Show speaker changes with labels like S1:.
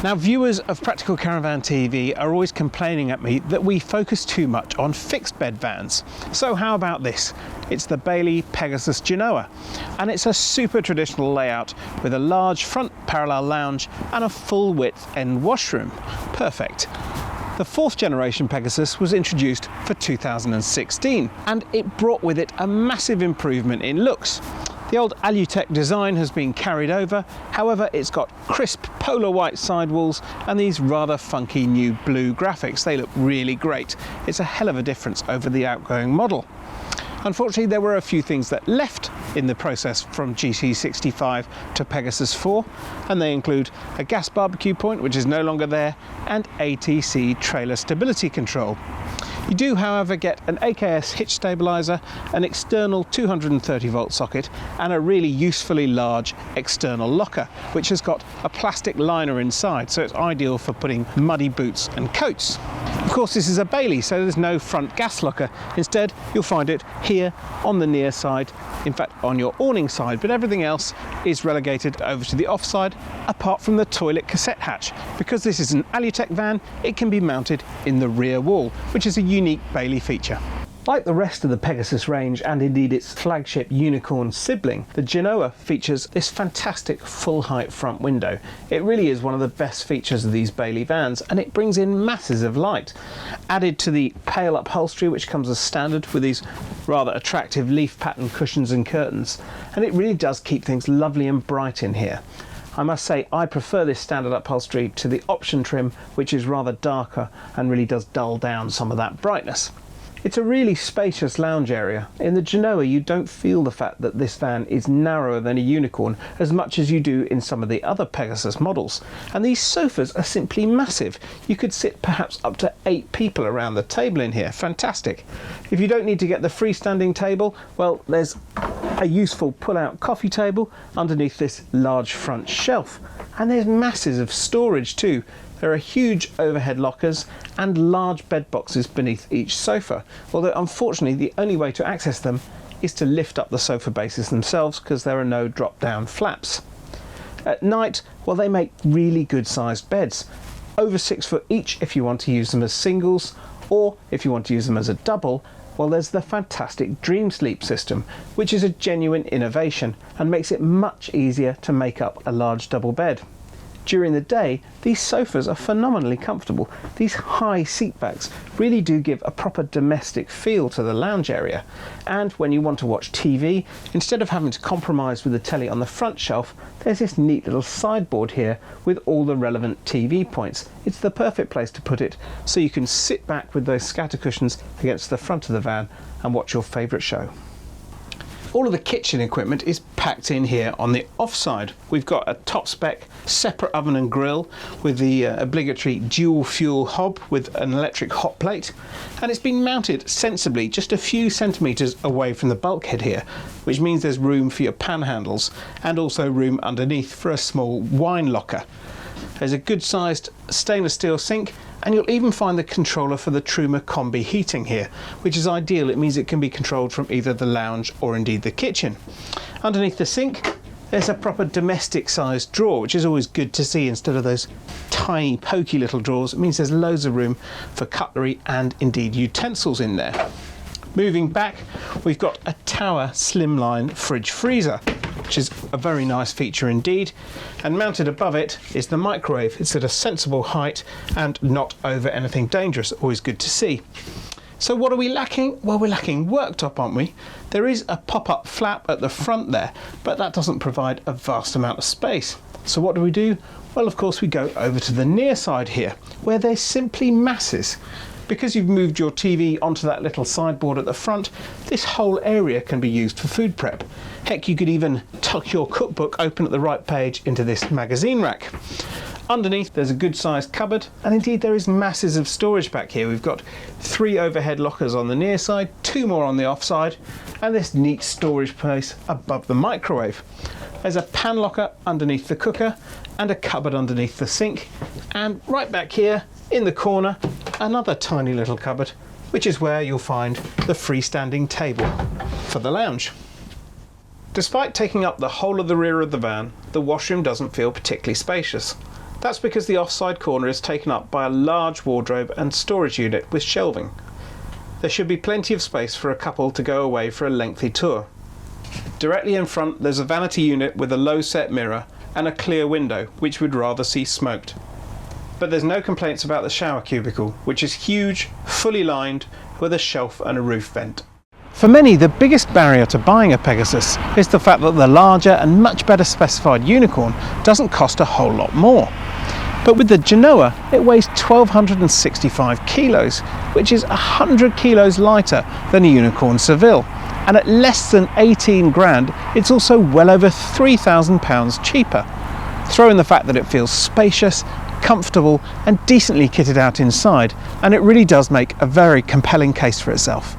S1: Now, viewers of Practical Caravan TV are always complaining at me that we focus too much on fixed bed vans. So how about this? It's the Bailey Pegasus Genoa, and it's a super traditional layout with a large front parallel lounge and a full width end washroom. Perfect. The fourth generation Pegasus was introduced for 2016, and it brought with it a massive improvement in looks. The old Alutech design has been carried over, however it's got crisp polar white sidewalls and these rather funky new blue graphics. They look really great. It's a hell of a difference over the outgoing model. Unfortunately, there were a few things that left in the process from GT65 to Pegasus 4, and they include a gas barbecue point, which is no longer there, and ATC trailer stability control. You do, however, get an AKS hitch stabilizer, an external 230 volt socket, and a really usefully large external locker, which has got a plastic liner inside, so it's ideal for putting muddy boots and coats. Of course, this is a Bailey, so there's no front gas locker. Instead, you'll find it here on the near side, in fact on your awning side, but everything else is relegated over to the off side, apart from the toilet cassette hatch. Because this is an Alutech van, it can be mounted in the rear wall, which is a unique Bailey feature. Like the rest of the Pegasus range, and indeed its flagship unicorn sibling, the Genoa features this fantastic full-height front window. It really is one of the best features of these Bailey vans, and it brings in masses of light. Added to the pale upholstery, which comes as standard with these rather attractive leaf pattern cushions and curtains, and it really does keep things lovely and bright in here. I must say I prefer this standard upholstery to the option trim, which is rather darker and really does dull down some of that brightness. It's a really spacious lounge area. In the Genoa, you don't feel the fact that this van is narrower than a unicorn as much as you do in some of the other Pegasus models. And these sofas are simply massive. You could sit perhaps up to 8 people around the table in here. Fantastic. If you don't need to get the freestanding table, well, there's a useful pull-out coffee table underneath this large front shelf. And there's masses of storage too. There are huge overhead lockers and large bed boxes beneath each sofa, although unfortunately the only way to access them is to lift up the sofa bases themselves because there are no drop-down flaps. At night, well, they make really good sized beds, over 6 foot each if you want to use them as singles, or if you want to use them as a double, well, there's the fantastic Dream Sleep system, which is a genuine innovation and makes it much easier to make up a large double bed. During the day, these sofas are phenomenally comfortable. These high seat backs really do give a proper domestic feel to the lounge area. And when you want to watch TV, instead of having to compromise with the telly on the front shelf, there's this neat little sideboard here with all the relevant TV points. It's the perfect place to put it, so you can sit back with those scatter cushions against the front of the van and watch your favourite show. All of the kitchen equipment is packed in here on the offside. We've got a top spec separate oven and grill with the obligatory dual fuel hob with an electric hot plate, and it's been mounted sensibly just a few centimetres away from the bulkhead here, which means there's room for your pan handles and also room underneath for a small wine locker. There's a good sized stainless steel sink, and you'll even find the controller for the Truma combi heating here, which is ideal. It means it can be controlled from either the lounge or indeed the kitchen. Underneath the sink, there's a proper domestic sized drawer, which is always good to see instead of those tiny pokey little drawers. It means there's loads of room for cutlery and indeed utensils in there. Moving back, we've got a Tower slimline fridge freezer, which is a very nice feature indeed, and mounted above it is the microwave. It's at a sensible height and not over anything dangerous. Always good to see. So what are we lacking? Well, we're lacking worktop, aren't we? There is a pop-up flap at the front there, but that doesn't provide a vast amount of space. So what do? Well, of course we go over to the near side here, where there's simply masses. Because you've moved your TV onto that little sideboard at the front, this whole area can be used for food prep. Heck, you could even tuck your cookbook open at the right page into this magazine rack. Underneath there's a good sized cupboard, and indeed there is masses of storage back here. We've got 3 overhead lockers on the near side, 2 more on the off side, and this neat storage place above the microwave. There's a pan locker underneath the cooker and a cupboard underneath the sink, and right back here in the corner another tiny little cupboard, which is where you'll find the freestanding table for the lounge. Despite taking up the whole of the rear of the van, the washroom doesn't feel particularly spacious. That's because the offside corner is taken up by a large wardrobe and storage unit with shelving. There should be plenty of space for a couple to go away for a lengthy tour. Directly in front there's a vanity unit with a low set mirror and a clear window, which we'd rather see smoked. But there's no complaints about the shower cubicle, which is huge, fully lined, with a shelf and a roof vent. For many, the biggest barrier to buying a Pegasus is the fact that the larger and much better specified Unicorn doesn't cost a whole lot more. But with the Genoa, it weighs 1,265 kilos, which is 100 kilos lighter than a Unicorn Seville. And at less than 18 grand, it's also well over £3,000 cheaper. Throw in the fact that it feels spacious, comfortable and decently kitted out inside, and it really does make a very compelling case for itself.